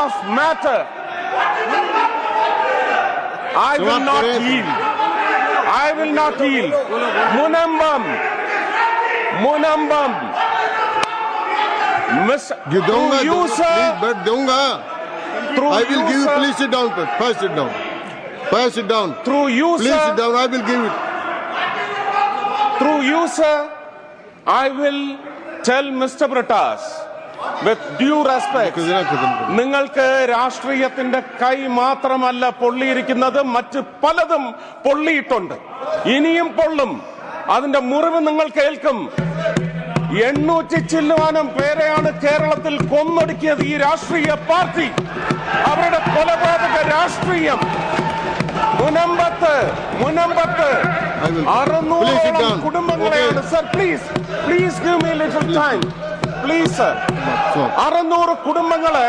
of matter. I will not yield. I will not yield. Munambam. Through you, sir. Through I will you, give you. sir. Please sit down. First sit down. First sit down. Through you, Please sir. sit down. I will give it. Through you, sir. I will tell Mr. Britas, with due respect, നിങ്ങൾക്ക് രാഷ്ട്രീയത്തിന്റെ കൈ മാത്രമല്ല പൊള്ളിയിരിക്കുന്നത്, മറ്റ് പലതും പൊള്ളിയിട്ടുണ്ട്, ഇനിയും പൊള്ളും. അതിന്റെ മുറിവ് നിങ്ങൾ കേൾക്കും. 800 ചില്ലുവാനം പേരെയാണ് കേരളത്തിൽ കൊന്നൊടുക്കിയത് ഈ രാഷ്ട്രീയ പാർട്ടി. അവരുടെ കൊലപാതക രാഷ്ട്രീയം മുനമ്പത്ത് 600 കുടുംബങ്ങളെയാണ്. Sir please give me little time please sir. 600 കുടുംബങ്ങളെ